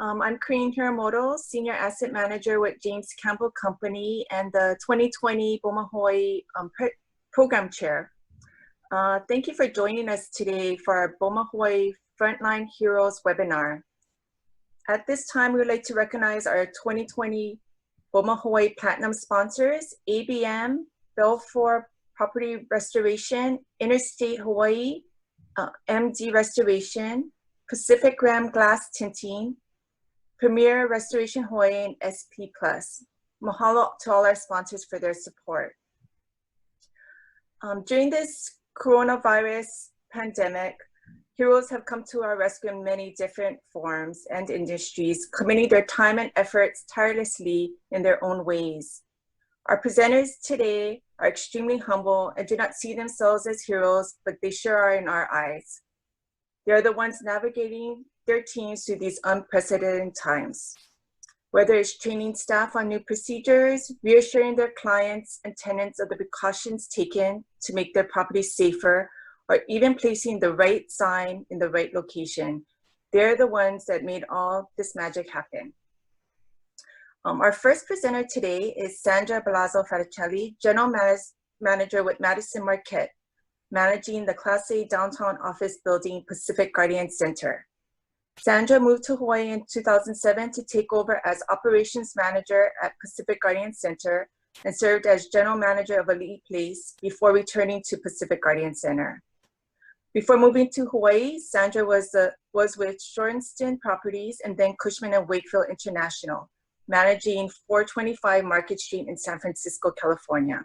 I'm Corinne Hiramoto, Senior Asset Manager with James Campbell Company and the 2020 BOMA Hawaii Program Chair. Thank you for joining us today for our BOMA Hawaii Frontline Heroes webinar. At this time, we would like to recognize our 2020 BOMA Hawaii Platinum sponsors, ABM, Belfour Property Restoration, Interstate Hawaii, MD Restoration, Pacific Rim Glass Tinting, Premier Restoration Hawaii, and SP Plus. Mahalo to all our sponsors for their support. During this coronavirus pandemic, heroes have come to our rescue in many different forms and industries, committing their time and efforts tirelessly in their own ways. Our presenters today are extremely humble and do not see themselves as heroes, but they sure are in our eyes. They are the ones navigating their teams through these unprecedented times. Whether it's training staff on new procedures, reassuring their clients and tenants of the precautions taken to make their properties safer, or even placing the right sign in the right location, they're the ones that made all this magic happen. Our first presenter today is Sandra Balazzo Faticelli, General Manager with Madison Marquette, managing the Class A downtown office building Pacific Guardian Center. Sandra moved to Hawaii in 2007 to take over as Operations Manager at Pacific Guardian Center and served as General Manager of Elite Place before returning to Pacific Guardian Center. Before moving to Hawaii, Sandra was with Shorenston Properties and then Cushman & Wakefield International, managing 425 Market Street in San Francisco, California.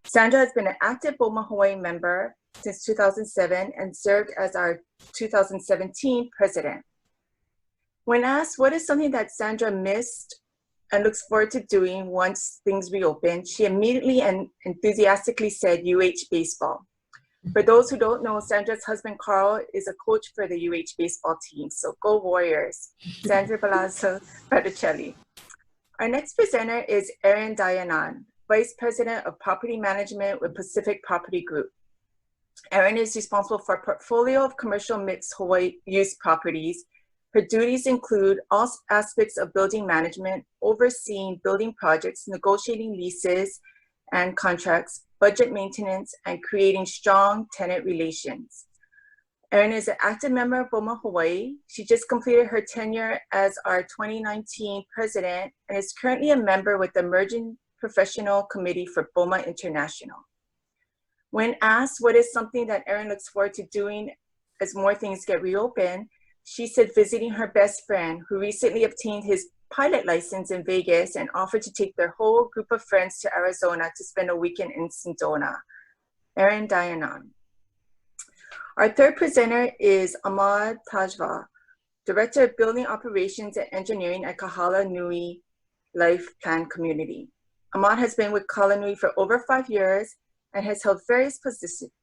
Sandra has been an active BOMA Hawaii member since 2007 and served as our 2017 president. When asked what is something that Sandra missed and looks forward to doing once things reopen, she immediately and enthusiastically said UH baseball. For those who don't know, Sandra's husband, Carl, is a coach for the UH baseball team. So go Warriors. Sandra Balazzo Faticelli. Our next presenter is Erin Dayanan, Vice President of Property Management with Pacific Property Group. Erin is responsible for a portfolio of commercial mixed Hawaii use properties. Her duties include all aspects of building management, overseeing building projects, negotiating leases and contracts, budget maintenance, and creating strong tenant relations. Erin is an active member of BOMA Hawaii. She just completed her tenure as our 2019 president and is currently a member with the Emerging Professional Committee for BOMA International. When asked what is something that Erin looks forward to doing as more things get reopened, she said visiting her best friend who recently obtained his pilot license in Vegas and offered to take their whole group of friends to Arizona to spend a weekend in Sedona. Erin Dayanan. Our third presenter is Ahmad Tajva, Director of Building Operations and Engineering at Kahala Nui Life Plan Community. Ahmad has been with Kahala Nui for over 5 years and has held various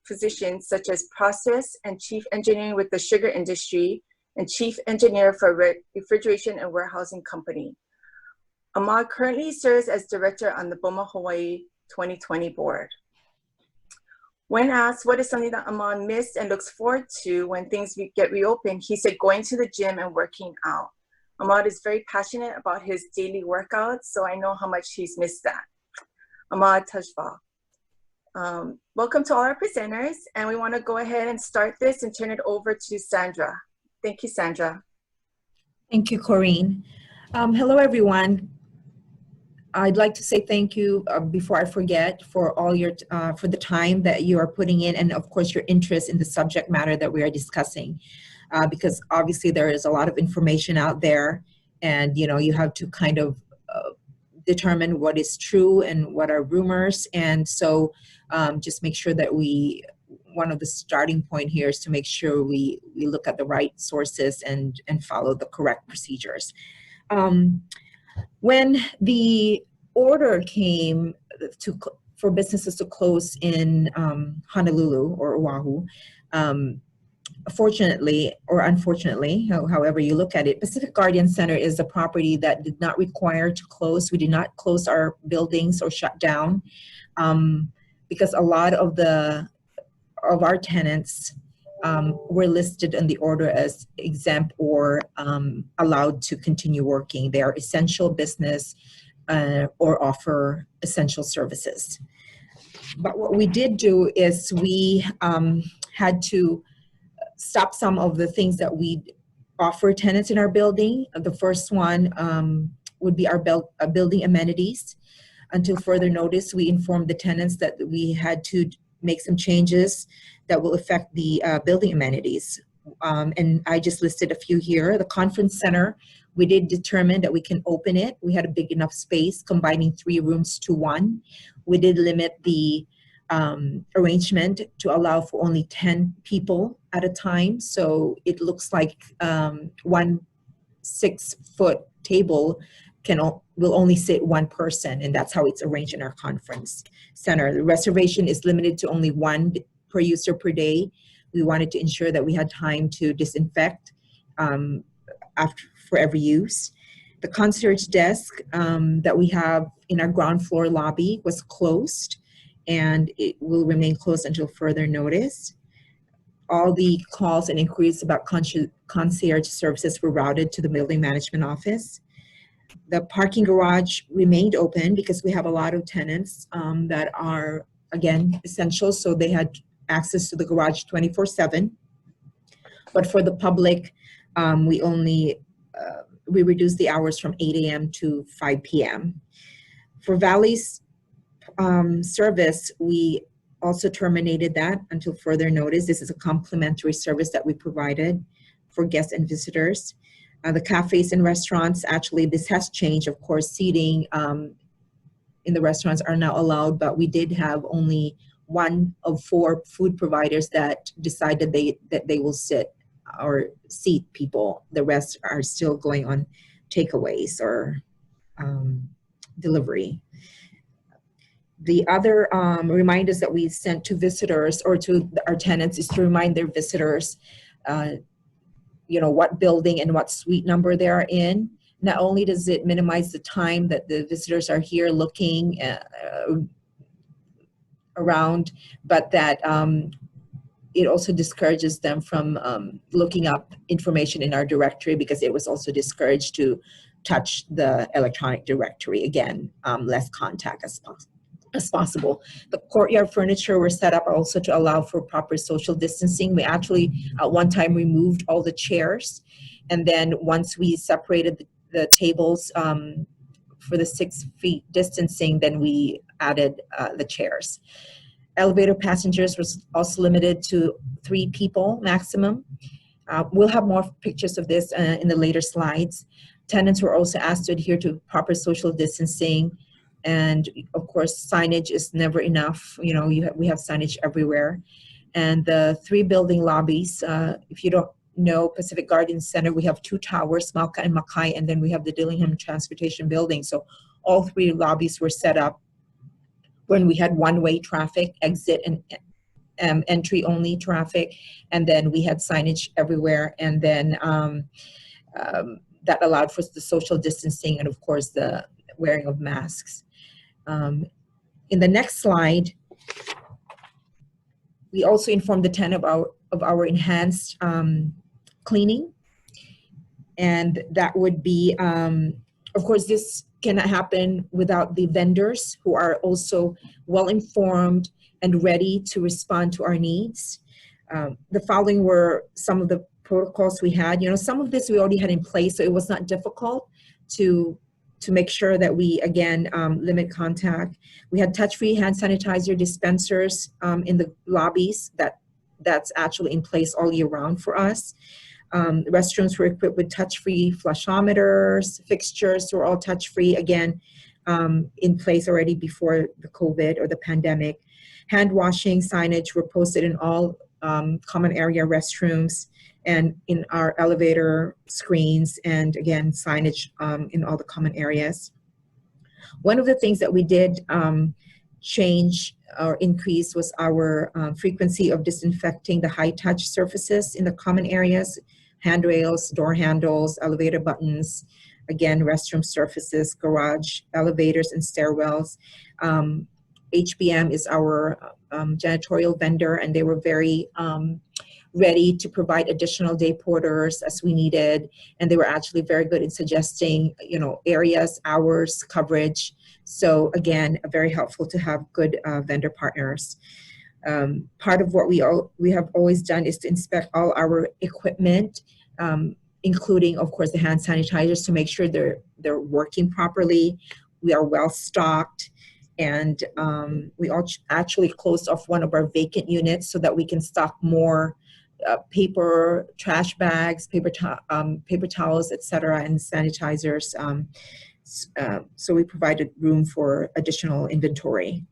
positions such as Process and Chief Engineering with the sugar industry and Chief Engineer for Refrigeration and Warehousing Company. Ahmad currently serves as Director on the BOMA Hawaii 2020 board. When asked what is something that Ahmad missed and looks forward to when things get reopened, he said going to the gym and working out. Ahmad is very passionate about his daily workouts, so I know how much he's missed that. Ahmad Tajva. Welcome to all our presenters, and we want to go ahead and start this and turn it over to Sandra. Thank you, Sandra. Thank you, Corinne. Hello, everyone. I'd like to say thank you before I forget for all your for the time that you are putting in, and of course your interest in the subject matter that we are discussing, because obviously there is a lot of information out there, and you have to kind of determine what is true and what are rumors, and so just make sure that one of the starting point here is to make sure we look at the right sources and follow the correct procedures. When the order came for businesses to close in Honolulu or Oahu, fortunately or unfortunately, however you look at it, Pacific Guardian Center is a property that did not require to close. We did not close our buildings or shut down because a lot of our tenants were listed in the order as exempt or allowed to continue working. They are essential business or offer essential services. But what we did do is we had to stop some of the things that we offer tenants in our building. The first one would be our building amenities. Until further notice, we informed the tenants that we had to make some changes that will affect the building amenities. And I just listed a few here. The conference center, we did determine that we can open it. We had a big enough space, combining 3 rooms to 1. We did limit the arrangement to allow for only 10 people at a time. So it looks like one 6-foot table will only sit 1 person, and that's how it's arranged in our conference center. The reservation is limited to only 1 per user per day. We wanted to ensure that we had time to disinfect for every use. The concierge desk that we have in our ground floor lobby was closed, and it will remain closed until further notice. All the calls and inquiries about concierge services were routed to the building management office. The parking garage remained open because we have a lot of tenants that are, again, essential, so they had access to the garage 24/7. But for the public, we reduced the hours from 8 a.m. to 5 p.m. For Valley's service, we also terminated that until further notice. This is a complimentary service that we provided for guests and visitors. The cafes and restaurants, actually, this has changed. Of course, seating in the restaurants are now allowed, but we did have only 1 of 4 food providers that decided that they will sit or seat people. The rest are still going on takeaways or delivery. The other reminders that we sent to visitors or to our tenants is to remind their visitors, what building and what suite number they are in. Not only does it minimize the time that the visitors are here looking around, but that it also discourages them from looking up information in our directory, because it was also discouraged to touch the electronic directory. Again, less contact as possible. The courtyard furniture were set up also to allow for proper social distancing. We actually at one time removed all the chairs, and then once we separated the tables for the 6 feet distancing, then we added the chairs. Elevator passengers was also limited to 3 people maximum. We'll have more pictures of this in the later slides. Tenants were also asked to adhere to proper social distancing. And of course, signage is never enough. We have signage everywhere. And the 3 building lobbies, if you don't know Pacific Garden Center, we have 2 towers, Malka and Mackay, and then we have the Dillingham Transportation Building. So all 3 lobbies were set up when we had one-way traffic, exit and entry only traffic. And then we had signage everywhere. And then that allowed for the social distancing and of course the wearing of masks. In the next slide, we also informed the tenant of our enhanced cleaning. And that would be, of course, this cannot happen without the vendors who are also well informed and ready to respond to our needs. The following were some of the protocols we had. Some of this we already had in place, so it was not difficult to make sure that we, again, limit contact. We had touch-free hand sanitizer dispensers in the lobbies. That's actually in place all year round for us. Restrooms were equipped with touch-free flushometers, fixtures were all touch-free, again, in place already before the COVID or the pandemic. Hand washing signage were posted in all common area restrooms and in our elevator screens, and again, signage in all the common areas. One of the things that we did change or increase was our frequency of disinfecting the high-touch surfaces in the common areas, handrails, door handles, elevator buttons, again, restroom surfaces, garage, elevators, and stairwells. HBM is our janitorial vendor, and they were very ready to provide additional day porters as we needed. And they were actually very good in suggesting, areas, hours, coverage. So again, very helpful to have good vendor partners. Part of what we have always done is to inspect all our equipment, including, of course, the hand sanitizers, to make sure they're working properly. We are well stocked, and we actually closed off one of our vacant units so that we can stock more paper, trash bags, paper towels, etc., and sanitizers. So we provided room for additional inventory.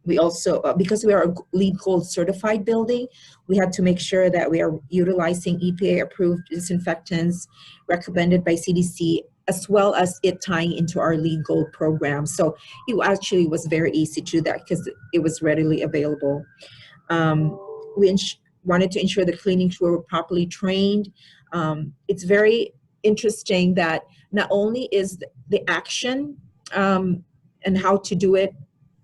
We also, because we are a LEED Gold certified building, we had to make sure that we are utilizing EPA approved disinfectants recommended by CDC, as well as it tying into our LEED Gold program. So it actually was very easy to do that because it was readily available. We wanted to ensure the cleaning crew were properly trained. It's very interesting that not only is the action and how to do it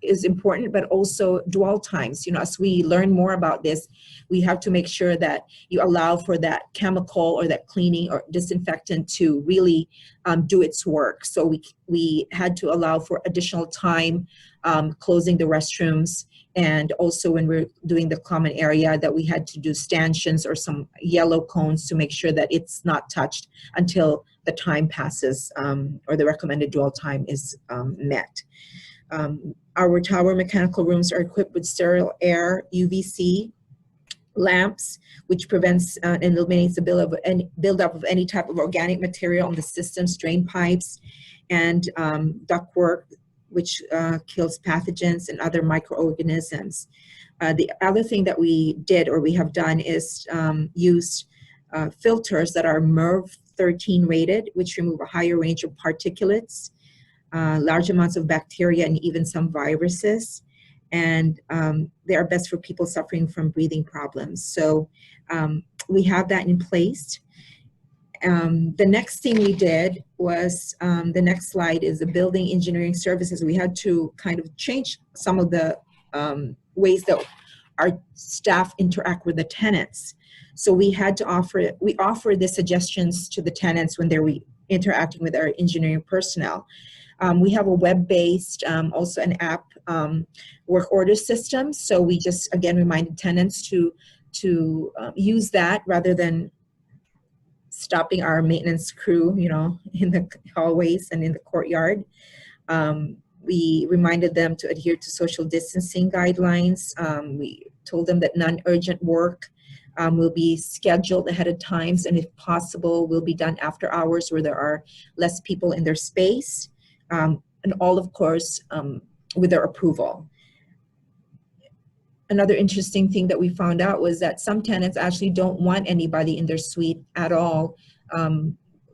is important, but also dwell times. As we learn more about this, we have to make sure that you allow for that chemical or that cleaning or disinfectant to really do its work. So we had to allow for additional time closing the restrooms, and also when we're doing the common area, that we had to do stanchions or some yellow cones to make sure that it's not touched until the time passes or the recommended dwell time is met. Our tower mechanical rooms are equipped with sterile air UVC lamps, which prevents and eliminates the buildup of any type of organic material on the system's drain pipes, and ductwork, which kills pathogens and other microorganisms. The other thing that we did or we have done is use filters that are MERV 13 rated, which remove a higher range of particulates, large amounts of bacteria, and even some viruses. And they are best for people suffering from breathing problems. So we have that in place. The next thing we did was, the next slide is the building engineering services. We had to kind of change some of the ways that our staff interact with the tenants. So we had to offer the suggestions to the tenants when they're interacting with our engineering personnel. We have a web-based, also an app work order system. So we just, again, reminded tenants to use that rather than stopping our maintenance crew, in the hallways and in the courtyard. We reminded them to adhere to social distancing guidelines. We told them that non-urgent work will be scheduled ahead of times, and if possible, will be done after hours where there are less people in their space. And all, of course, with their approval. Another interesting thing that we found out was that some tenants actually don't want anybody in their suite at all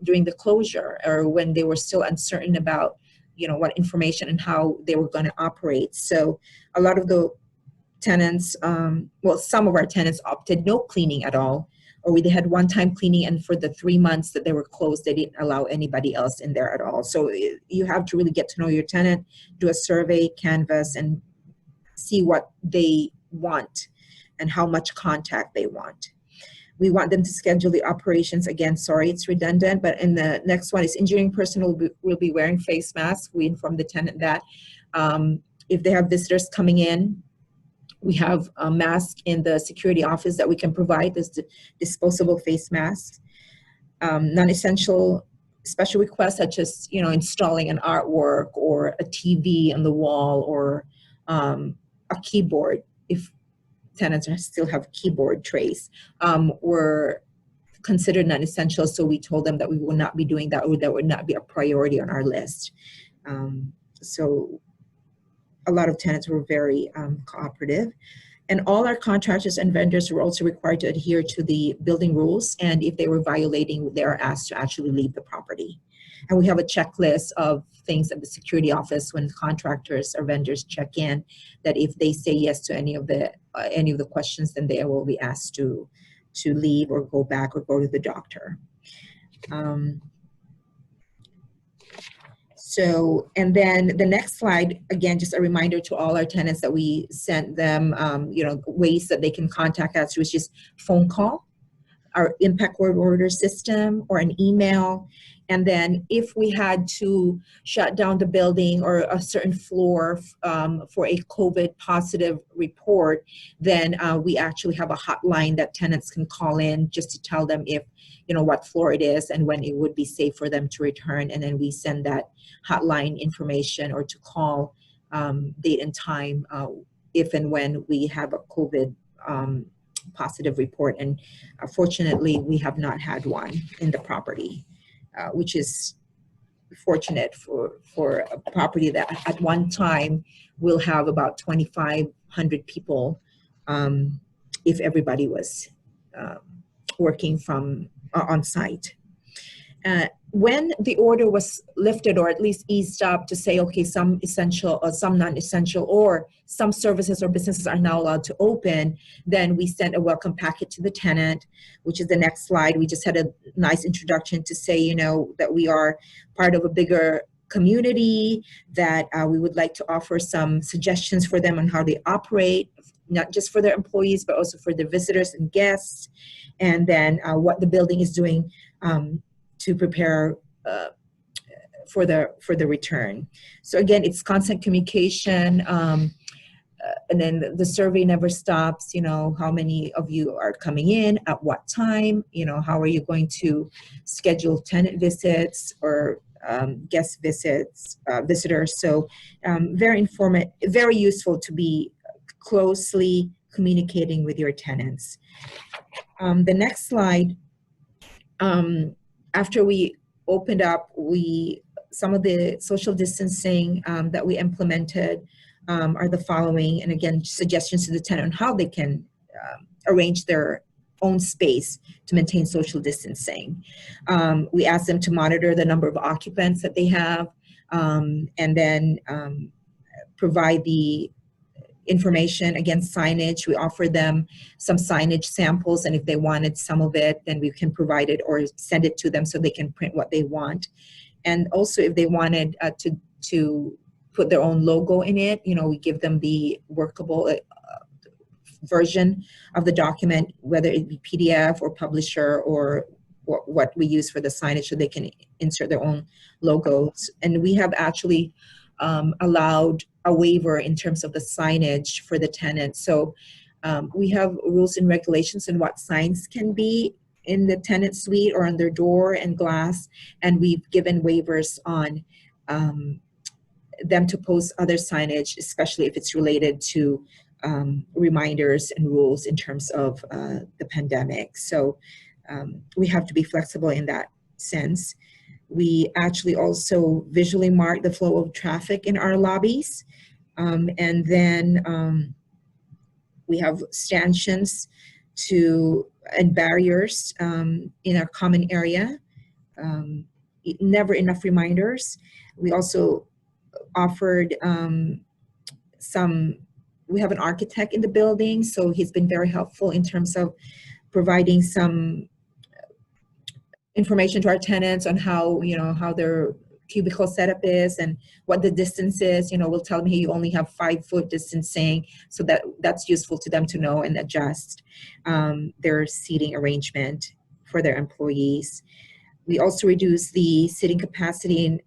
during the closure, or when they were still uncertain about, what information and how they were going to operate. So a lot of the tenants, some of our tenants opted no cleaning at all, or they had one-time cleaning, and for the 3 months that they were closed, they didn't allow anybody else in there at all. So you have to really get to know your tenant, do a survey, canvas, and see what they want and how much contact they want. We want them to schedule the operations. Again, sorry, it's redundant, but in the next one is engineering personnel will be wearing face masks. We inform the tenant that if they have visitors coming in, we have a mask in the security office that we can provide as disposable face masks. Non-essential special requests such as, installing an artwork or a TV on the wall, or a keyboard, if tenants still have keyboard trays, were considered non-essential. So we told them that we will not be doing that, or that would not be a priority on our list. So a lot of tenants were very cooperative. And all our contractors and vendors were also required to adhere to the building rules. And if they were violating, they are asked to actually leave the property. And we have a checklist of things at the security office when contractors or vendors check in, that if they say yes to any of the questions, then they will be asked to leave or go back or go to the doctor. So, and then the next slide, again, just a reminder to all our tenants that we sent them, ways that they can contact us, which is phone call, our impact word order system, or an email. And then if we had to shut down the building or a certain floor for a COVID positive report, then we actually have a hotline that tenants can call in just to tell them if, what floor it is and when it would be safe for them to return. And then we send that hotline information or to call date and time if and when we have a COVID positive report. And fortunately, we have not had one in the property, which is fortunate for a property that at one time will have about 2,500 people if everybody was working from on site. When the order was lifted, or at least eased up to say, okay, some essential or some non-essential, or some services or businesses are now allowed to open, then we sent a welcome packet to the tenant, which is the next slide. We just had a nice introduction to say, that we are part of a bigger community, that we would like to offer some suggestions for them on how they operate, not just for their employees, but also for their visitors and guests, and then what the building is doing to prepare for the return. So again, it's constant communication, and then the survey never stops. How many of you are coming in at what time? How are you going to schedule tenant visits or guest visits, visitors? So very informative, very useful to be closely communicating with your tenants. The next slide. After we opened up, some of the social distancing that we implemented are the following. And again, suggestions to the tenant on how they can arrange their own space to maintain social distancing. We asked them to monitor the number of occupants that they have, and then provide the information, again, signage. We offer them some signage samples, and if they wanted some of it, then we can provide it or send it to them so they can print what they want. And also, if they wanted to put their own logo in it, we give them the workable version of the document, whether it be PDF or publisher or what we use for the signage, so they can insert their own logos. And we have actually allowed a waiver in terms of the signage for the tenant. So we have rules and regulations on what signs can be in the tenant suite or on their door and glass, and we've given waivers on them to post other signage, especially if it's related to reminders and rules in terms of the pandemic. So we have to be flexible in that sense. We actually also visually mark the flow of traffic in our lobbies. And then we have stanchions and barriers in our common area. Never enough reminders. We also offered we have an architect in the building, so he's been very helpful in terms of providing some information to our tenants on how their cubicle setup is and what the distance is. We'll tell them, hey, you only have 5-foot distancing, so that's useful to them to know and adjust their seating arrangement for their employees. We also reduce the sitting capacity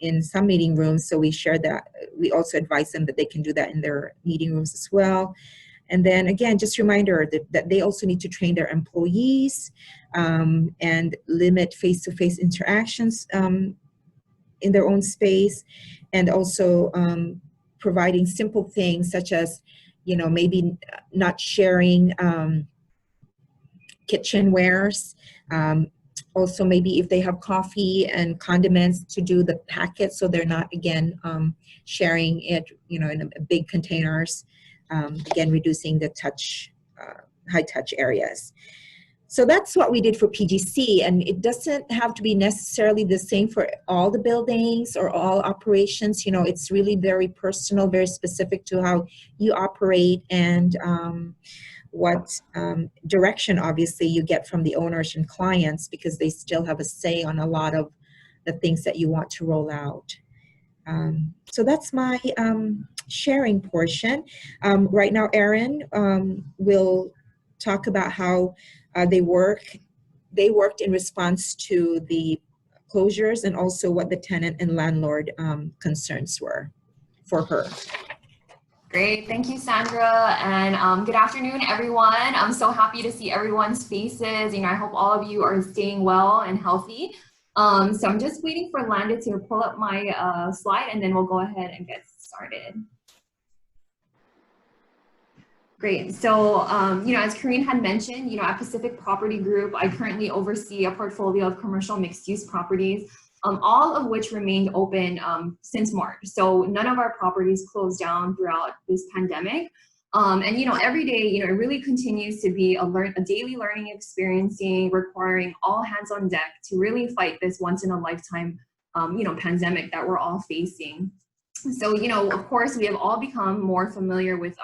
in some meeting rooms, so we share that. We also advise them that they can do that in their meeting rooms as well. And then again, just a reminder that they also need to train their employees and limit face-to-face interactions in their own space, and also providing simple things such as, maybe not sharing kitchenwares. Also, maybe if they have coffee and condiments, to do the packet so they're not, again, sharing it, in big containers. Again, reducing the high touch areas. So that's what we did for PGC, and it doesn't have to be necessarily the same for all the buildings or all operations. It's really very personal, very specific to how you operate, and what direction, obviously, you get from the owners and clients, because they still have a say on a lot of the things that you want to roll out. So that's my sharing portion. Right now, Erin will talk about how they worked in response to the closures and also what the tenant and landlord concerns were for her. Great, thank you, Sandra, and good afternoon, everyone. I'm so happy to see everyone's faces. I hope all of you are staying well and healthy. So I'm just waiting for Landa to pull up my slide, and then we'll go ahead and get started. Great. So, as Corinne had mentioned, at Pacific Property Group, I currently oversee a portfolio of commercial mixed-use properties, all of which remained open since March. So none of our properties closed down throughout this pandemic. Every day, it really continues to be a daily learning experience, requiring all hands on deck to really fight this once in a lifetime, pandemic that we're all facing. So, of course, we have all become more familiar with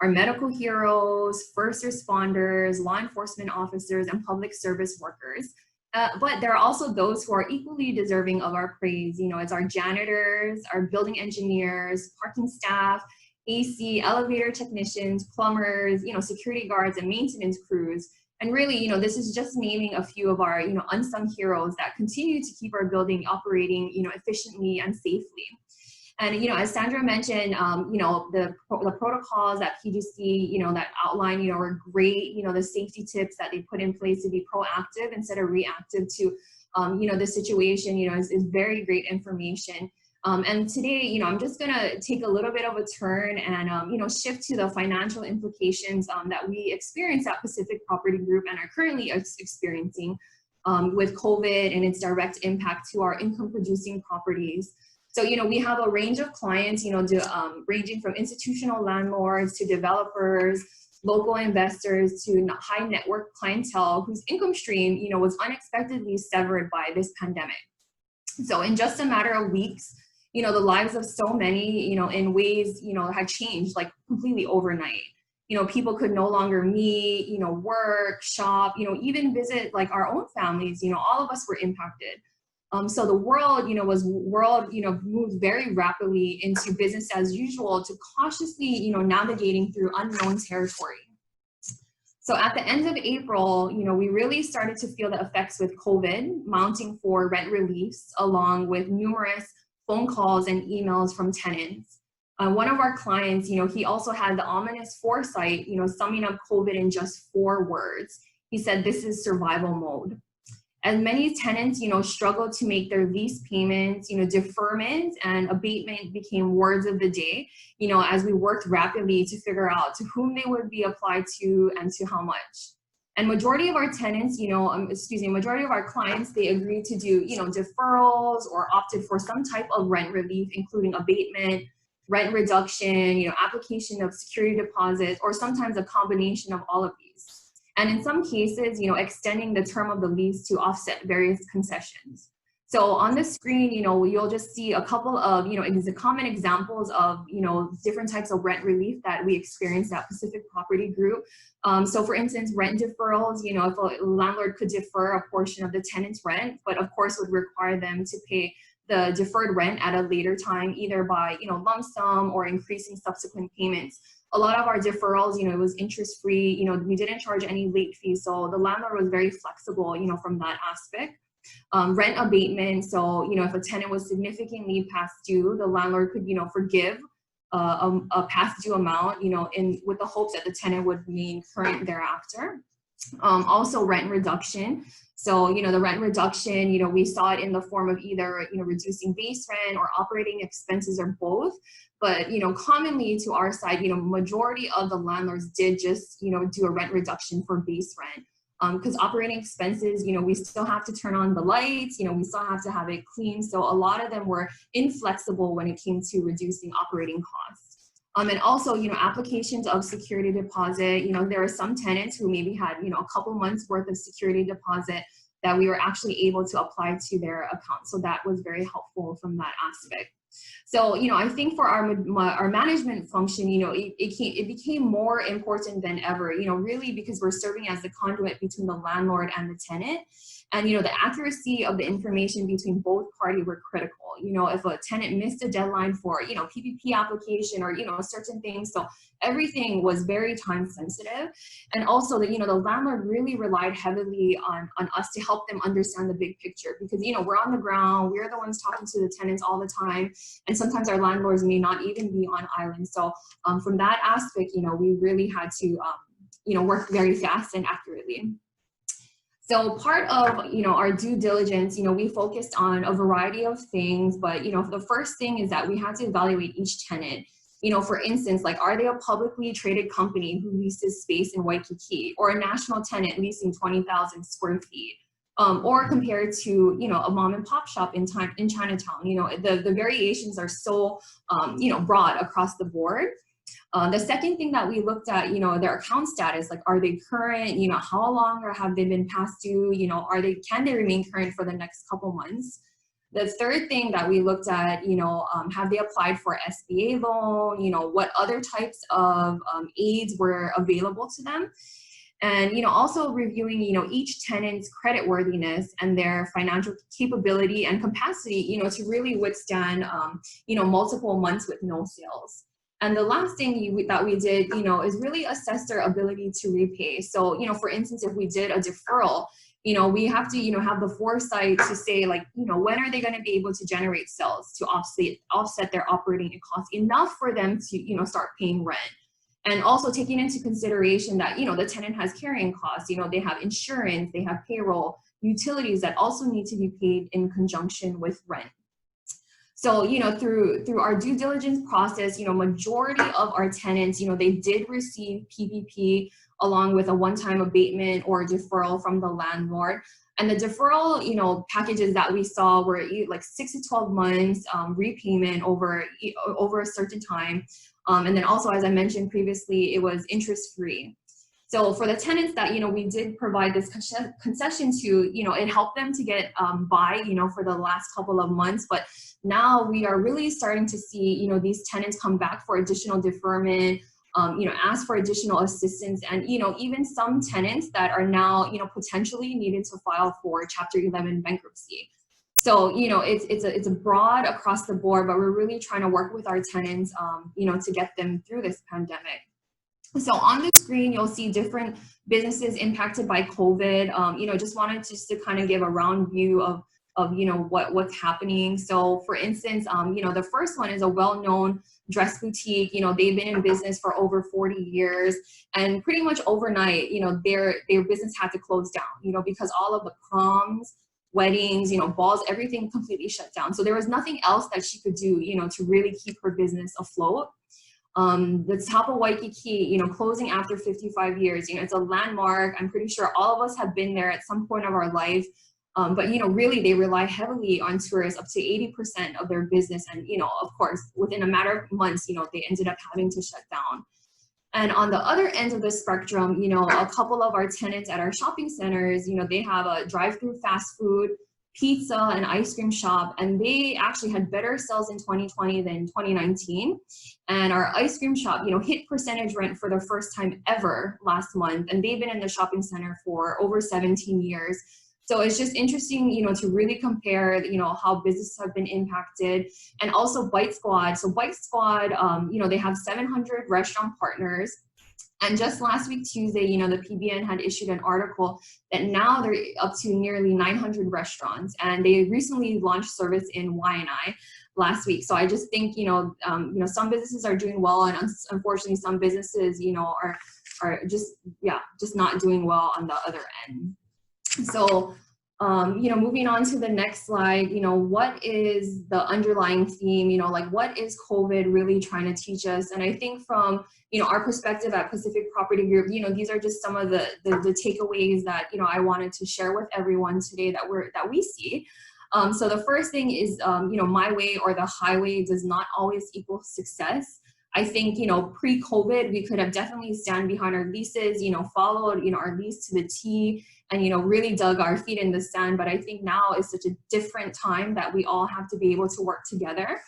our medical heroes, first responders, law enforcement officers, and public service workers. But there are also those who are equally deserving of our praise. It's our janitors, our building engineers, parking staff, AC, elevator technicians, plumbers, security guards, and maintenance crews. And really, this is just naming a few of our, unsung heroes that continue to keep our building operating, efficiently and safely. And, as Sandra mentioned, the protocols that PGC, that outline, are great. The safety tips that they put in place to be proactive instead of reactive to, the situation, is very great information. And today, I'm just going to take a little bit of a turn and, shift to the financial implications that we experience at Pacific Property Group and are currently experiencing with COVID and its direct impact to our income producing properties. So, we have a range of clients, ranging from institutional landlords to developers, local investors to high net worth clientele whose income stream, was unexpectedly severed by this pandemic. So in just a matter of weeks, the lives of so many, in ways, had changed like completely overnight. People could no longer meet, work, shop, even visit like our own families, all of us were impacted. So the world, moved very rapidly into business as usual to cautiously, navigating through unknown territory. So at the end of April, we really started to feel the effects with COVID mounting for rent reliefs, along with numerous phone calls and emails from tenants. One of our clients, he also had the ominous foresight, summing up COVID in just 4 words. He said, "This is survival mode." And many tenants, struggled to make their lease payments, deferment and abatement became words of the day, as we worked rapidly to figure out to whom they would be applied to and to how much. And majority of our tenants, majority of our clients, they agreed to do, deferrals or opted for some type of rent relief, including abatement, rent reduction, application of security deposits, or sometimes a combination of all of these. And in some cases, extending the term of the lease to offset various concessions. So on the screen, you'll just see a couple of, common examples of, different types of rent relief that we experienced at Pacific Property Group. So for instance, rent deferrals, if a landlord could defer a portion of the tenant's rent, but of course would require them to pay the deferred rent at a later time, either by, lump sum or increasing subsequent payments. A lot of our deferrals, it was interest free, we didn't charge any late fees. So the landlord was very flexible, from that aspect. Rent abatement. So, if a tenant was significantly past due, the landlord could, forgive a past due amount, with the hopes that the tenant would remain current thereafter. Also rent reduction. So, the rent reduction, we saw it in the form of either, reducing base rent or operating expenses or both. But, commonly to our side, majority of the landlords did just, do a rent reduction for base rent. Because operating expenses, we still have to turn on the lights, we still have to have it clean. So a lot of them were inflexible when it came to reducing operating costs. And also, applications of security deposit, there are some tenants who maybe had, a couple months worth of security deposit that we were actually able to apply to their account. So that was very helpful from that aspect. So, I think for our management function, it became more important than ever, really because we're serving as the conduit between the landlord and the tenant. And, the accuracy of the information between both parties were critical. you know, if a tenant missed a deadline for, you know, PPP application or, you know, certain things. So everything was very time sensitive. And also that, you know, the landlord really relied heavily on us to help them understand the big picture, because, you know, we're on the ground, we're the ones talking to the tenants all the time. And sometimes our landlords may not even be on island. So from that aspect, you know, we really had to, you know, work very fast and accurately. So part of, you know, our due diligence, you know, we focused on a variety of things, but, you know, the first thing is that we had to evaluate each tenant. You know, for instance, like, are they a publicly traded company who leases space in Waikiki, or a national tenant leasing 20,000 square feet? Or compared to, you know, a mom and pop shop in Chinatown. You know, the variations are so, you know, broad across the board. The second thing that we looked at, you know, their account status, like, are they current, you know, how long or have they been past due, you know, can they remain current for the next couple months? The third thing that we looked at, you know, have they applied for SBA loan, you know, what other types of aids were available to them? And, you know, also reviewing, you know, each tenant's creditworthiness and their financial capability and capacity, you know, to really withstand, you know, multiple months with no sales. And the last thing that we did, you know, is really assess their ability to repay. So, you know, for instance, if we did a deferral, you know, we have to, you know, have the foresight to say, like, you know, when are they going to be able to generate sales to offset their operating costs enough for them to, you know, start paying rent. And also taking into consideration that, you know, the tenant has carrying costs, you know, they have insurance, they have payroll, utilities that also need to be paid in conjunction with rent. So, you know, through our due diligence process, you know, majority of our tenants, you know, they did receive PPP along with a one-time abatement or deferral from the landlord. And the deferral, you know, packages that we saw were like 6 to 12 months repayment over a certain time. And then also, as I mentioned previously, it was interest-free. So for the tenants that, you know, we did provide this concession to, you know, it helped them to get by, you know, for the last couple of months. But now we are really starting to see, you know, these tenants come back for additional deferment, you know, ask for additional assistance, and, you know, even some tenants that are now, you know, potentially needed to file for Chapter 11 bankruptcy. So, you know, it's a broad across the board, but we're really trying to work with our tenants, you know, to get them through this pandemic. So on the screen, you'll see different businesses impacted by COVID. You know, just wanted to kind of give a round view of you know, what's happening. So for instance, you know, the first one is a well-known dress boutique. You know, they've been in business for over 40 years, and pretty much overnight, you know, their business had to close down, you know, because all of the proms, weddings, you know, balls, everything completely shut down. So there was nothing else that she could do, you know, to really keep her business afloat. The top of Waikiki, you know, closing after 55 years, you know, it's a landmark. I'm pretty sure all of us have been there at some point of our life. But, you know, really they rely heavily on tourists, up to 80% of their business. And, you know, of course, within a matter of months, you know, they ended up having to shut down. And on the other end of the spectrum, you know, a couple of our tenants at our shopping centers, you know, they have a drive-through fast food, pizza, and ice cream shop, and they actually had better sales in 2020 than 2019. And our ice cream shop, you know, hit percentage rent for the first time ever last month, and they've been in the shopping center for over 17 years. So it's just interesting, you know, to really compare, you know, how businesses have been impacted. And also Bite Squad. So Bite Squad, you know, they have 700 restaurant partners. And just last week, Tuesday, you know, the PBN had issued an article that now they're up to nearly 900 restaurants. And they recently launched service in Waianae last week. So I just think, you know, some businesses are doing well, and unfortunately some businesses, you know, are just not doing well on the other end. So, you know, moving on to the next slide, you know, what is the underlying theme, you know, like what is COVID really trying to teach us? And I think from, you know, our perspective at Pacific Property Group, you know, these are just some of the takeaways that, you know, I wanted to share with everyone today that we see. So the first thing is, you know, my way or the highway does not always equal success. I think, you know, pre-COVID, we could have definitely stand behind our leases, you know, followed, you know, our lease to the T, and, you know, really dug our feet in the sand. But I think now is such a different time that we all have to be able to work together.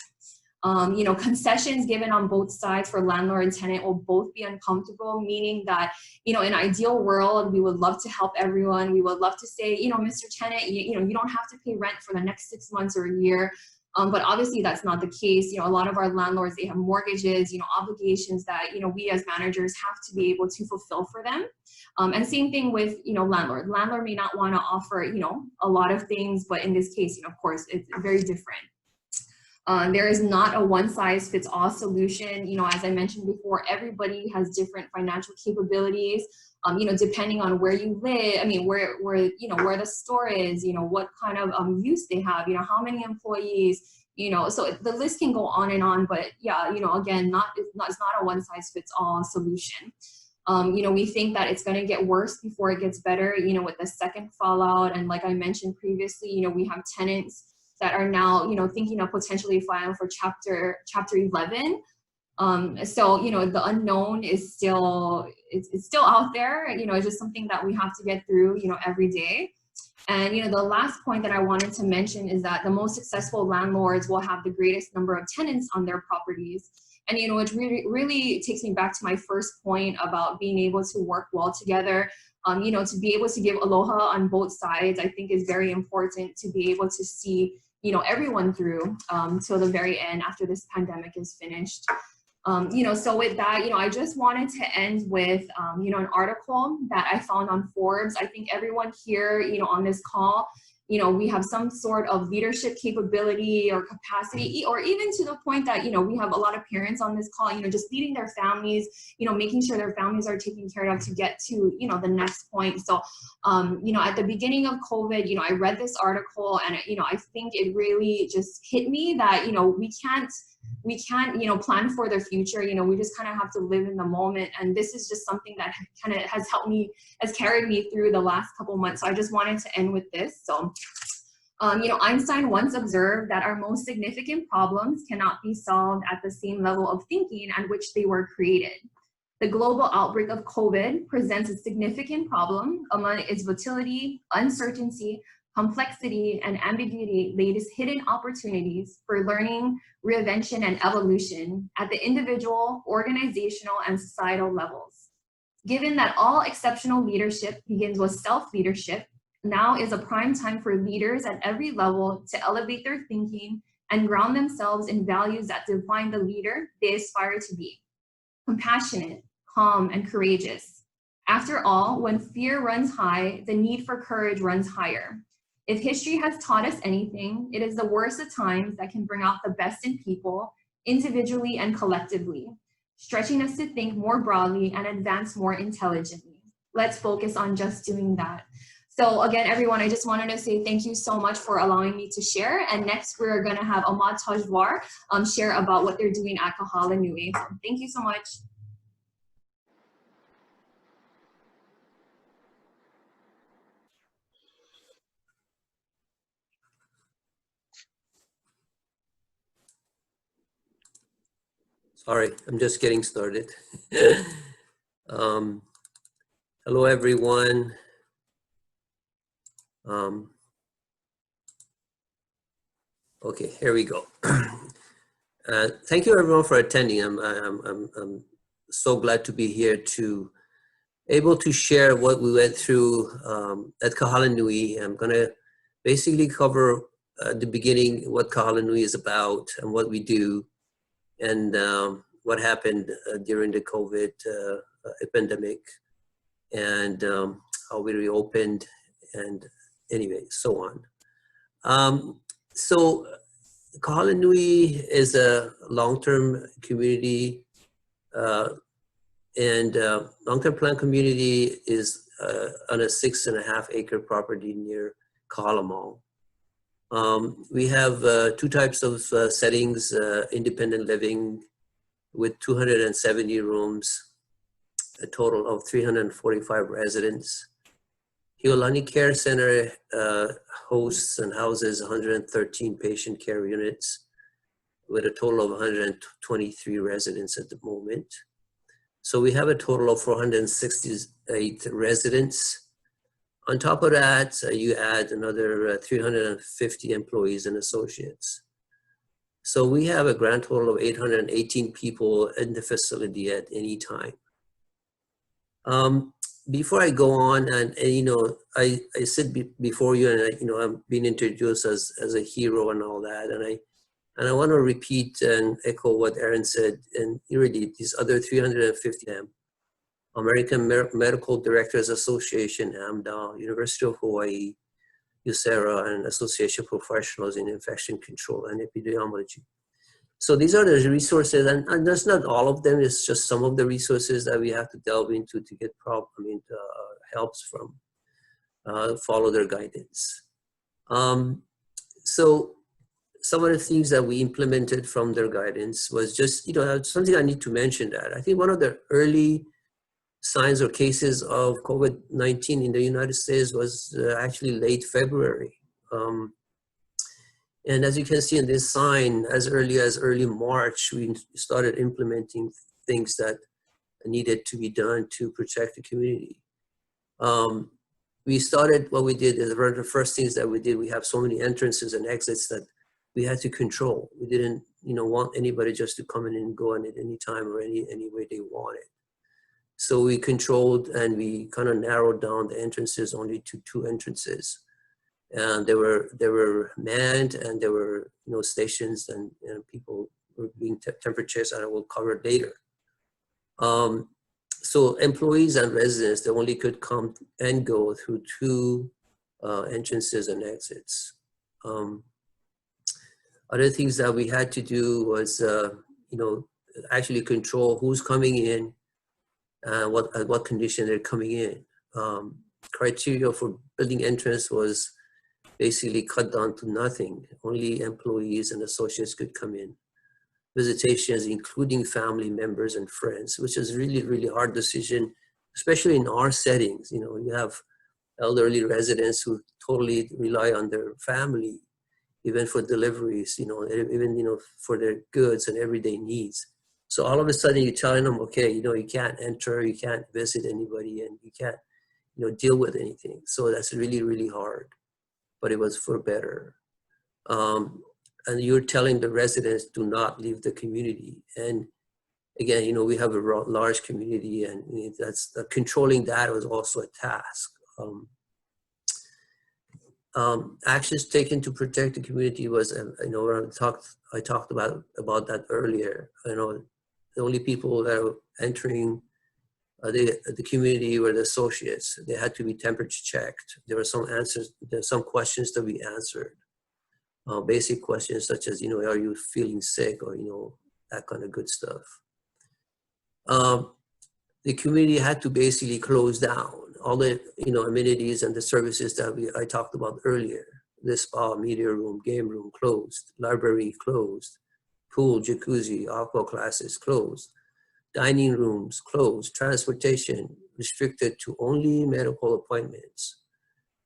You know, concessions given on both sides for landlord and tenant will both be uncomfortable, meaning that, you know, in an ideal world, we would love to help everyone. We would love to say, you know, Mr. Tenant, you know, you don't have to pay rent for the next 6 months or a year. But obviously that's not the case. A lot of our landlords, they have mortgages, obligations that, we as managers have to be able to fulfill for them. And same thing with, landlord. Landlord may not want to offer, a lot of things, but in this case, of course, it's very different. There is not a one-size-fits-all solution. As I mentioned before, everybody has different financial capabilities. Depending on where you live, where the store is, what kind of use they have, how many employees, so the list can go on and on. But yeah, again, it's not a one-size-fits-all solution. We think that it's going to get worse before it gets better, with the second fallout. And like I mentioned previously, we have tenants that are now, thinking of potentially filing for chapter 11. So, the unknown is still, it's still out there. It's just something that we have to get through, every day. And, the last point that I wanted to mention is that the most successful landlords will have the greatest number of tenants on their properties. And, it really takes me back to my first point about being able to work well together. To be able to give aloha on both sides, I think is very important to be able to see, everyone through till the very end after this pandemic is finished. So with that, I just wanted to end with, an article that I found on Forbes. I think everyone here, on this call, we have some sort of leadership capability or capacity, or even to the point that, we have a lot of parents on this call, just leading their families, making sure their families are taken care of to get to, the next point. So, at the beginning of COVID, I read this article and, I think it really just hit me that, we can't, plan for the future. We just kind of have to live in the moment. And this is just something that kind of has carried me through the last couple months. So I just wanted to end with this. So, Einstein once observed that our most significant problems cannot be solved at the same level of thinking at which they were created. The global outbreak of COVID presents a significant problem. Among its volatility, uncertainty, complexity, and ambiguity lays hidden opportunities for learning, reinvention, and evolution at the individual, organizational, and societal levels. Given that all exceptional leadership begins with self-leadership, now is a prime time for leaders at every level to elevate their thinking and ground themselves in values that define the leader they aspire to be: compassionate, calm, and courageous. After all, when fear runs high, the need for courage runs higher. If history has taught us anything, it is the worst of times that can bring out the best in people, individually and collectively, stretching us to think more broadly and advance more intelligently. Let's focus on just doing that. So again, everyone, I just wanted to say thank you so much for allowing me to share. And next, we're going to have Ahmad Tajwar share about what they're doing at Kahala Nui. So thank you so much. Sorry, I'm just getting started. Hello, everyone. Okay, here we go. Thank you, everyone, for attending. I'm so glad to be here to able to share what we went through at Kahala Nui. I'm gonna basically cover at the beginning what Kahala Nui is about and what we do, and what happened during the COVID pandemic, and how we reopened, and anyway, so on. So Kahala Nui is a long-term community, and long-term plan community is on a 6.5 acre property near Kahala Mall. We have two types of settings: independent living with 270 rooms, a total of 345 residents. Hiolani Care Center hosts and houses 113 patient care units with a total of 123 residents at the moment. So we have a total of 468 residents. On top of that, you add another 350 employees and associates. So we have a grand total of 818 people in the facility at any time. Before I go on, and I sit before you, and I'm being introduced as a hero and all that, and And I want to repeat and echo what Aaron said, and really these other 350 of them, American Medical Directors Association, AMDA, University of Hawaii, USERA, and Association of Professionals in Infection Control and Epidemiology. So these are the resources, and that's not all of them, it's just some of the resources that we have to delve into to get helps from, follow their guidance. So some of the things that we implemented from their guidance was just, something I need to mention that. I think one of the early signs or cases of COVID-19 in the United States was actually late February. And as you can see in this sign, as early as early March, we started implementing things that needed to be done to protect the community. What we did is one of the first things that we did, we have so many entrances and exits that we had to control. We didn't want anybody just to come in and go in at any time or any way they wanted. So we controlled and we kind of narrowed down the entrances only to 2 entrances. And they were manned, and there were stations, and people were being temperatures that I will cover later. So employees and residents, they only could come and go through 2 entrances and exits. Other things that we had to do was, actually control who's coming in, what condition they're coming in. Criteria for building entrance was basically cut down to nothing. Only employees and associates could come in. Visitations, including family members and friends, which is really, really hard decision, especially in our settings. You have elderly residents who totally rely on their family, even for deliveries, even for their goods and everyday needs. So all of a sudden you're telling them, okay, you can't enter, you can't visit anybody, and you can't, deal with anything. So that's really, really hard, but it was for better. And you're telling the residents, do not leave the community. And again, we have a large community, and that's controlling that was also a task. Actions taken to protect the community was, when I talked about that earlier. The only people that are entering the community were the associates. They had to be temperature checked. There were some questions to be answered. Basic questions such as, are you feeling sick, or, that kind of good stuff. The community had to basically close down all the, amenities and the services that I talked about earlier. The spa, media room, game room closed, library closed, pool, jacuzzi, aqua classes closed, dining rooms closed, transportation restricted to only medical appointments.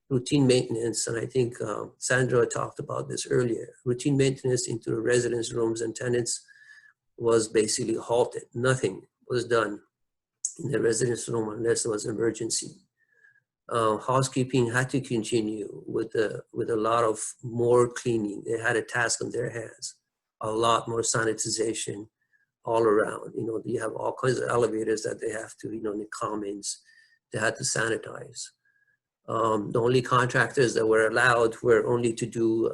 Routine maintenance, and I think Sandra talked about this earlier, routine maintenance into the residence rooms and tenants was basically halted. Nothing was done in the residence room unless it was emergency. Housekeeping had to continue with a lot of more cleaning. They had a task on their hands, a lot more sanitization all around. You have all kinds of elevators that they have to, in the commons, they had to sanitize. The only contractors that were allowed were only to do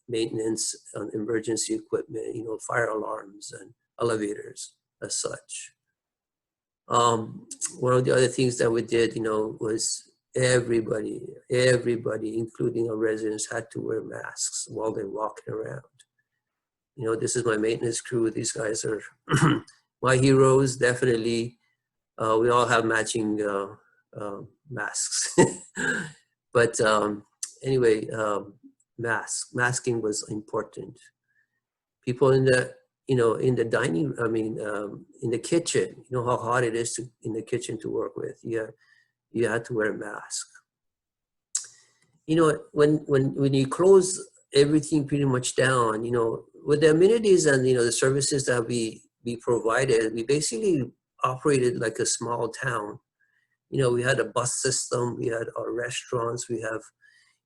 maintenance on emergency equipment, fire alarms and elevators as such. One of the other things that we did, was everybody, including our residents, had to wear masks while they're walking around. This is my maintenance crew. These guys are my heroes, definitely. We all have matching masks. But anyway, masking was important. People in the, in the dining, in the kitchen, how hard it is in the kitchen to work with. You had to wear a mask. When you close everything pretty much down, with the amenities and, the services that we provided, we basically operated like a small town. We had a bus system, we had our restaurants, we have,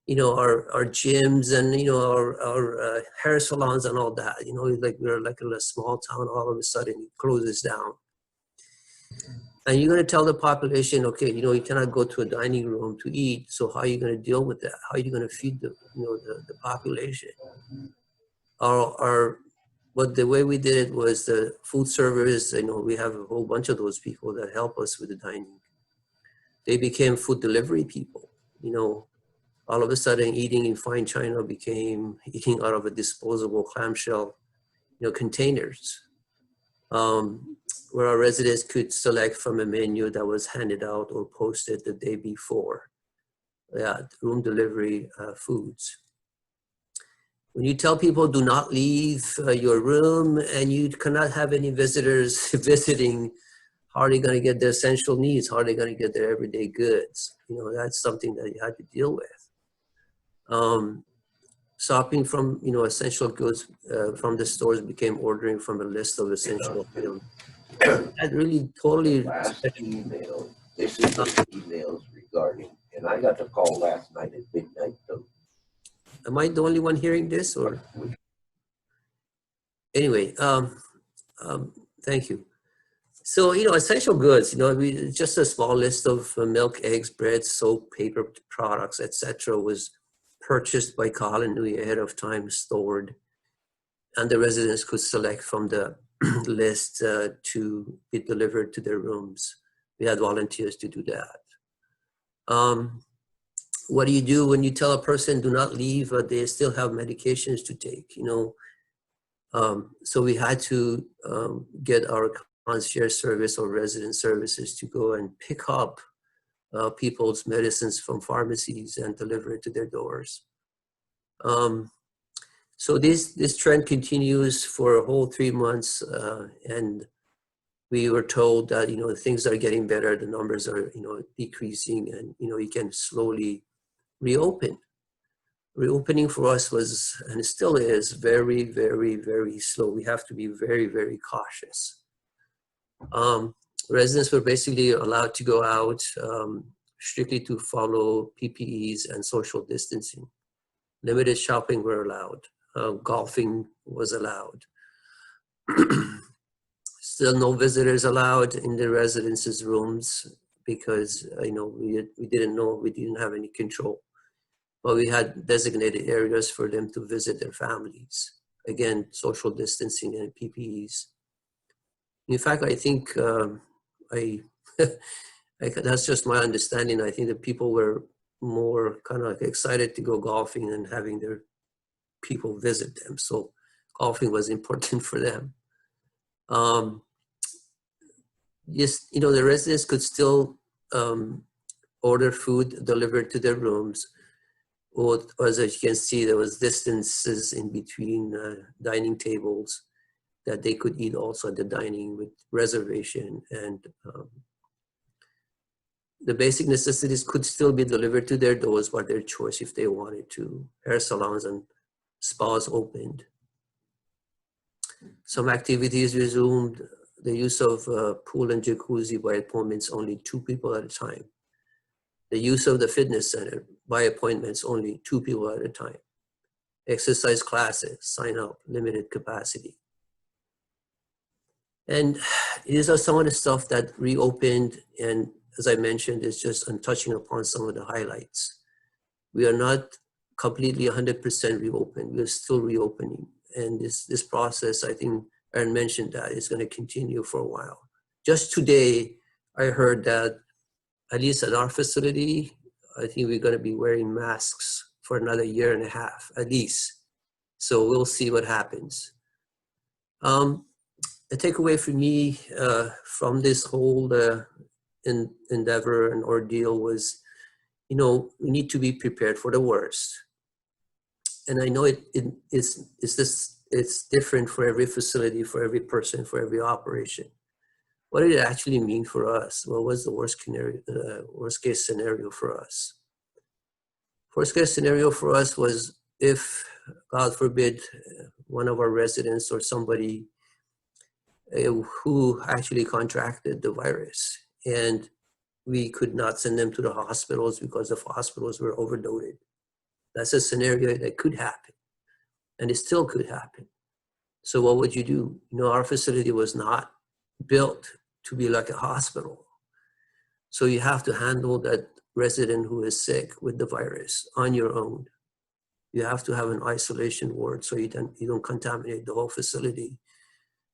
our gyms and, our hair salons and all that. We're like a small town, all of a sudden it closes down. And you're going to tell the population, okay, you cannot go to a dining room to eat. So how are you going to deal with that? How are you going to feed the population? Our but the way we did it was the food servers, we have a whole bunch of those people that help us with the dining. They became food delivery people. All of a sudden eating in fine china became eating out of a disposable clamshell, containers, where our residents could select from a menu that was handed out or posted the day before. Yeah, room delivery foods. When you tell people do not leave your room and you cannot have any visitors visiting, how are they going to get their essential needs? How are they going to get their everyday goods? That's something that you had to deal with. Shopping from, essential goods from the stores became ordering from a list of essential items. That really totally. Last email, this is the emails regarding, and I got the call last night at midnight. So. Am I the only one hearing this, or? Anyway, thank you. So, essential goods, just a small list of milk, eggs, bread, soap, paper products, etc. was purchased by Kahal Nui ahead of time, stored, and the residents could select from the list to be delivered to their rooms. We had volunteers to do that. What do you do when you tell a person do not leave, they still have medications to take, so we had to get our concierge service or resident services to go and pick up people's medicines from pharmacies and deliver it to their doors. So this trend continues for a whole 3 months, and we were told that things are getting better, the numbers are decreasing, and you can slowly reopen. Reopening for us was, and it still is, very, very, very slow. We have to be very, very cautious. Residents were basically allowed to go out strictly to follow PPEs and social distancing. Limited shopping were allowed. Golfing was allowed. Still no visitors allowed in the residences' rooms because we didn't know, we didn't have any control. But we had designated areas for them to visit their families. Again, social distancing and PPEs. In fact, I think that's just my understanding. I think that people were more kind of excited to go golfing and having their people visit them. So golfing was important for them. Yes, the residents could still order food delivered to their rooms. Or as you can see, there was distances in between dining tables that they could eat also at the dining with reservation, and the basic necessities could still be delivered to their doors by their choice if they wanted to. Hair salons and spas opened. Some activities resumed. The use of pool and jacuzzi by appointments, only 2 people at a time. The use of the fitness center by appointments, only 2 people at a time. Exercise classes, sign up, limited capacity. And these are some of the stuff that reopened, and as I mentioned, it's just I'm touching upon some of the highlights. We are not completely 100% reopened. We're still reopening. And this process, I think Aaron mentioned that, is going to continue for a while. Just today, I heard that at least at our facility, I think we're going to be wearing masks for another 1.5 years, at least. So we'll see what happens. The takeaway for me from this whole endeavor and ordeal was, we need to be prepared for the worst. And I know it's different for every facility, for every person, for every operation. What did it actually mean for us? What was the worst case scenario for us? Worst case scenario for us was if, God forbid, one of our residents or somebody who actually contracted the virus, and we could not send them to the hospitals because the hospitals were overloaded. That's a scenario that could happen, and it still could happen. So what would you do? Our facility was not built to be like a hospital. So you have to handle that resident who is sick with the virus on your own. You have to have an isolation ward so you don't contaminate the whole facility.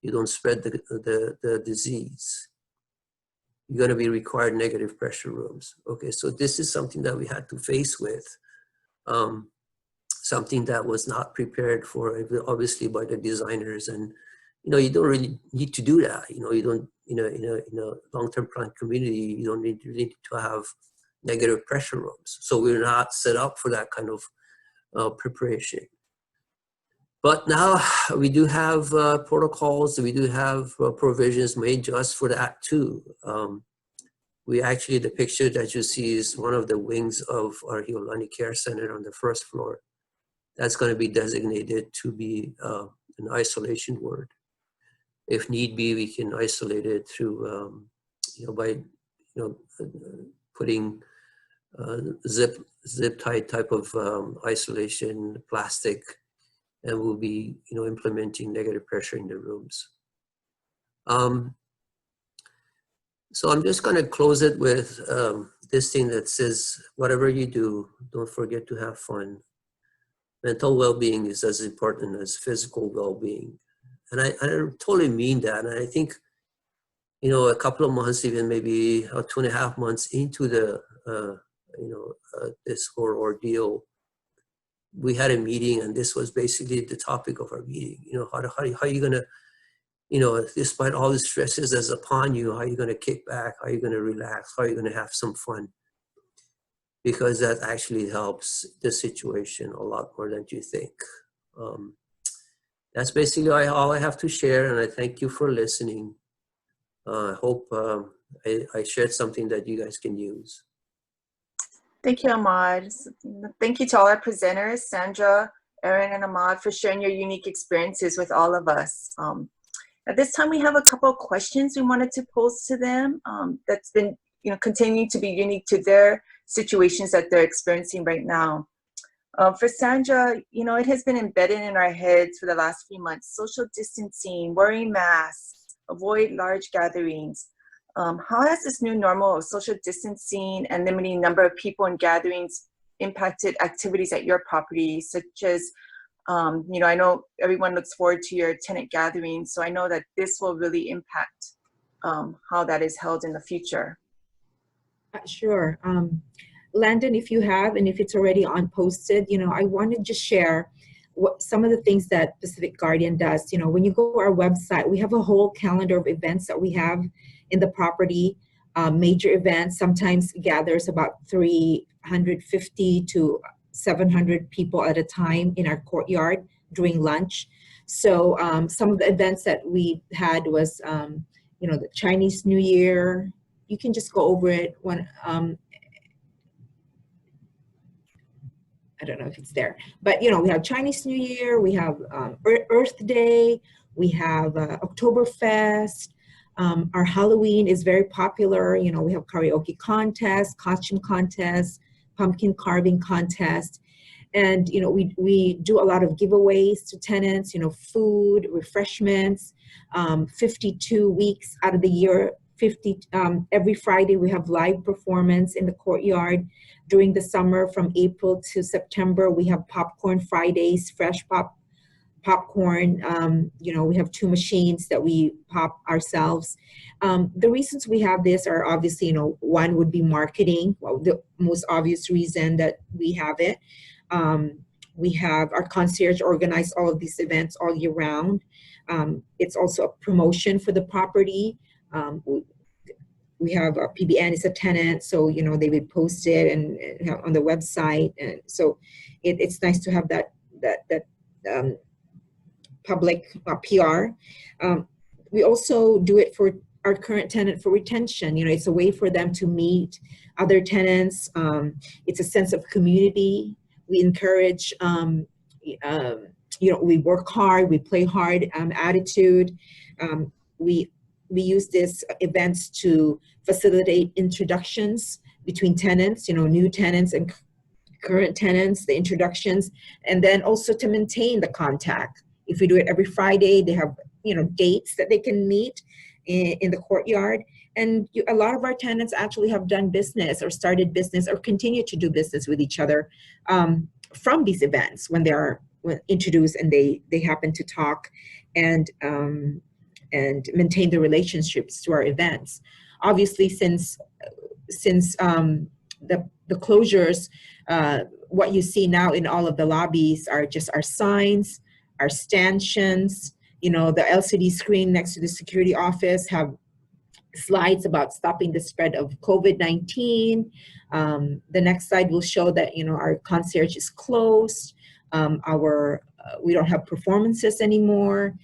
You don't spread the disease. You're going to be required negative pressure rooms. Okay, so this is something that we had to face with, something that was not prepared for, obviously, by the designers. And you don't really need to do that. You don't, in a long-term plan community, you don't need to have negative pressure rooms. So we're not set up for that kind of preparation. But now we do have protocols, we do have provisions made just for that too. We actually, the picture that you see is one of the wings of our Hiolani Care Center on the first floor. That's going to be designated to be an isolation ward. If need be, we can isolate it through, by putting zip tied type of isolation plastic, and we'll be implementing negative pressure in the rooms. So I'm just going to close it with this thing that says, whatever you do, don't forget to have fun. Mental well-being is as important as physical well-being. And I totally mean that. And I think, a couple of months, even maybe 2.5 months into the, this whole ordeal, we had a meeting, and this was basically the topic of our meeting. How are you going to, despite all the stresses that's upon you, how are you going to kick back? How are you going to relax? How are you going to have some fun? Because that actually helps the situation a lot more than you think. That's basically all I have to share, and I thank you for listening. I hope I shared something that you guys can use. Thank you, Ahmad. Thank you to all our presenters, Sandra, Erin, and Ahmad, for sharing your unique experiences with all of us. At this time, we have a couple of questions we wanted to pose to them that's been continuing to be unique to their situations that they're experiencing right now. For Sandra, it has been embedded in our heads for the last few months: social distancing, wearing masks, avoid large gatherings. How has this new normal of social distancing and limiting number of people and gatherings impacted activities at your property, such as, I know everyone looks forward to your tenant gatherings, so I know that this will really impact how that is held in the future. Sure. Landon, if you have, and if it's already on posted, I want to just share what some of the things that Pacific Guardian does. When you go to our website, we have a whole calendar of events that we have in the property. Major events sometimes gathers about 350 to 700 people at a time in our courtyard during lunch. So some of the events that we had was, the Chinese New Year. You can just go over it when, I don't know if it's there, but we have Chinese New Year, we have Earth Day, we have Oktoberfest. Our Halloween is very popular. We have karaoke contests, costume contests, pumpkin carving contest. And, we do a lot of giveaways to tenants, food, refreshments, 52 weeks out of the year, every Friday we have live performance in the courtyard. During the summer, from April to September, we have popcorn Fridays, fresh popcorn. We have 2 machines that we pop ourselves. The reasons we have this are obviously, one would be marketing. Well, the most obvious reason that we have it. We have our concierge organize all of these events all year round. It's also a promotion for the property. We have PBN is a tenant, so they would post it and on the website, and so it's nice to have that public PR. We also do it for our current tenant for retention. It's a way for them to meet other tenants. It's a sense of community. We encourage, we work hard, we play hard attitude. We use these events to facilitate introductions between tenants, new tenants and current tenants, the introductions, and then also to maintain the contact. If we do it every Friday, they have, dates that they can meet in the courtyard. And a lot of our tenants actually have done business or started business or continue to do business with each other from these events when they are introduced and they happen to talk and maintain the relationships to our events. Obviously, since the closures, what you see now in all of the lobbies are just our signs, our stanchions, you know, the LCD screen next to the security office have slides about stopping the spread of COVID-19. The next slide will show that, you know, our concierge is closed. We don't have performances anymore.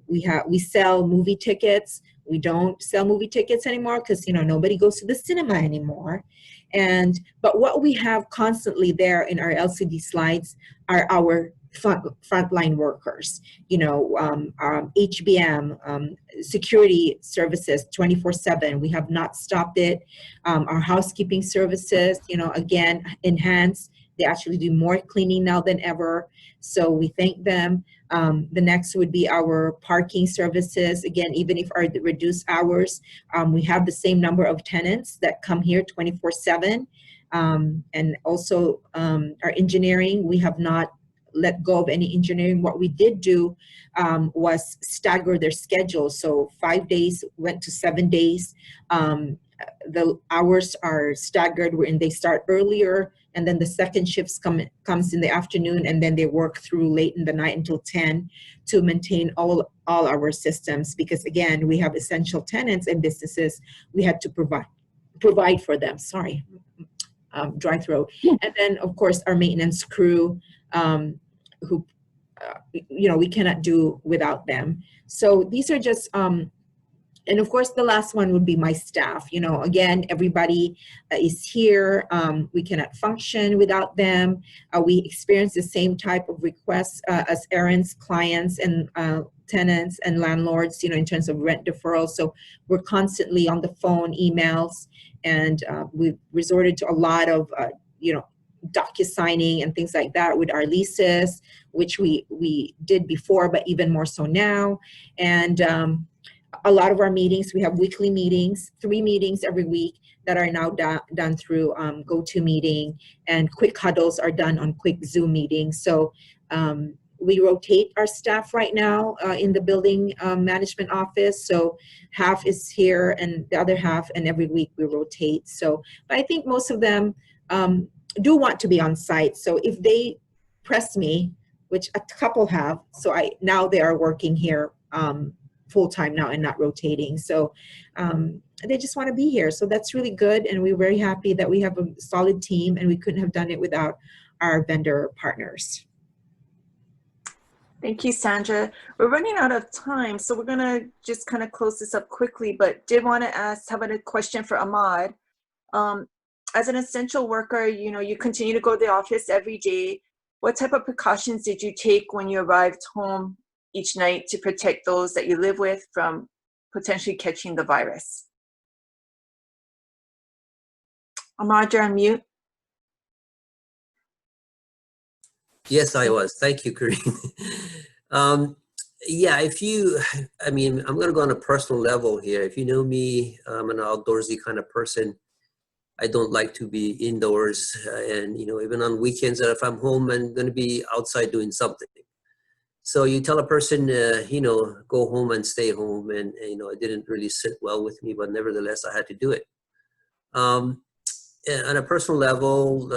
We sell movie tickets. We don't sell movie tickets anymore because, you know, nobody goes to the cinema anymore. But what we have constantly there in our LCD slides are our frontline workers, you know, HBM, security services 24/7. We have not stopped it. Our housekeeping services, you know, again, enhanced. They actually do more cleaning now than ever. So we thank them. The next would be our parking services. Again, even if our reduced hours, we have the same number of tenants that come here 24/7. And also our engineering, we have not let go of any engineering. What we did do was stagger their schedule. So 5 days went to 7 days. The hours are staggered wherein they start earlier, and then the second shifts comes in the afternoon, and then they work through late in the night until 10 to maintain all our systems. Because again, we have essential tenants and businesses we had to provide for them. Sorry, dry throat. And then of course our maintenance crew, who you know, we cannot do without them. So these are just and of course, the last one would be my staff. You know, again, everybody is here. We cannot function without them. We experience the same type of requests as errands, clients, and tenants and landlords, you know, in terms of rent deferral. So we're constantly on the phone, emails, and we've resorted to a lot of, you know, docu-signing and things like that with our leases, which we did before, but even more so now. And a lot of our meetings, we have weekly meetings, 3 meetings every week that are now done through GoToMeeting, and quick huddles are done on quick Zoom meetings. So we rotate our staff right now in the building management office. So half is here and the other half, and every week we rotate. So, but I think most of them do want to be on site. So if they press me, which a couple have, so now they are working here full-time now and not rotating. So they just want to be here. So that's really good. And we're very happy that we have a solid team, and we couldn't have done it without our vendor partners. Thank you, Sandra. We're running out of time, so we're gonna just kind of close this up quickly, but did want to ask, how about a question for Ahmad? As an essential worker, you know, you continue to go to the office every day. What type of precautions did you take when you arrived home each night to protect those that you live with from potentially catching the virus? Ahmad, you're on mute. Yes, I was. Thank you, Corinne. Yeah, I mean, I'm going to go on a personal level here. If you know me, I'm an outdoorsy kind of person. I don't like to be indoors, and, you know, even on weekends, if I'm home, I'm going to be outside doing something. So you tell a person, you know, go home and stay home, and, you know, it didn't really sit well with me, but nevertheless, I had to do it. On a personal level,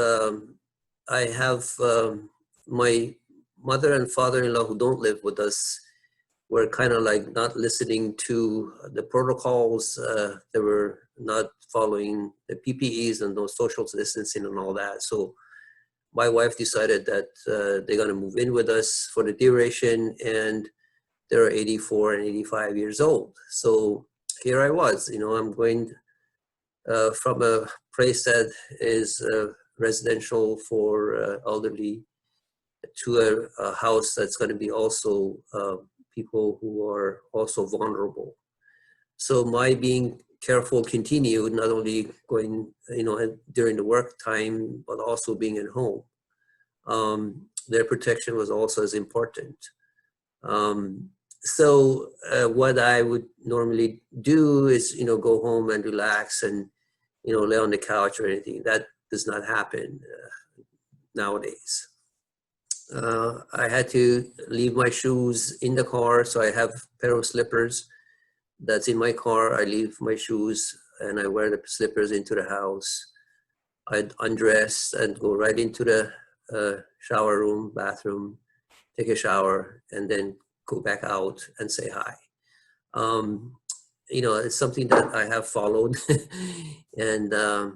I have my mother and father-in-law who don't live with us were kind of like not listening to the protocols. They were not following the PPEs and those social distancing and all that. So my wife decided that they're going to move in with us for the duration, and they're 84 and 85 years old. So here I was, you know, I'm going from a place that is residential for elderly to a house that's going to be also people who are also vulnerable. So my being careful continued, not only going, you know, during the work time, but also being at home. Their protection was also as important. So what I would normally do is, you know, go home and relax and, you know, lay on the couch or anything. That does not happen nowadays. I had to leave my shoes in the car, so I have a pair of slippers that's in my car. I leave my shoes and I wear the slippers into the house. I'd undress and go right into the shower room, bathroom, take a shower, and then go back out and say hi. You know, it's something that I have followed, and I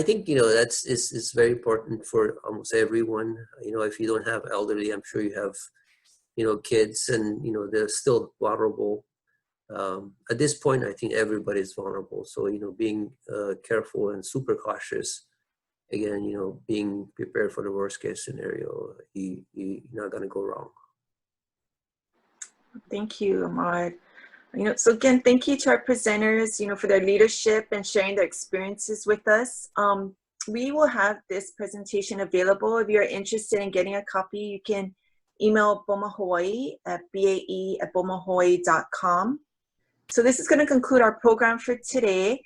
think, you know, that's is very important for almost everyone. You know, if you don't have elderly, I'm sure you have, you know, kids, and you know they're still vulnerable. At this point, I think everybody's vulnerable. So, you know, being careful and super cautious. Again, you know, being prepared for the worst case scenario. You're not gonna go wrong. Thank you, Ahmad. You know, so again, thank you to our presenters, you know, for their leadership and sharing their experiences with us. We will have this presentation available. If you're interested in getting a copy, you can email BOMA Hawaii at bae@bomahawaii.com. So this is going to conclude our program for today.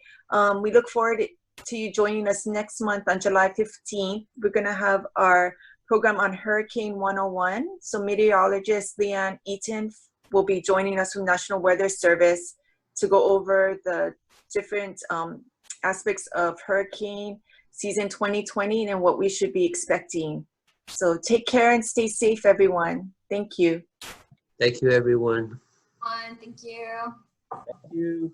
We look forward to you joining us next month on July 15th. We're going to have our program on Hurricane 101. So meteorologist Leanne Eaton will be joining us from National Weather Service to go over the different aspects of hurricane season 2020 and what we should be expecting. So take care and stay safe, everyone. Thank you. Thank you, everyone. Thank you. Thank you.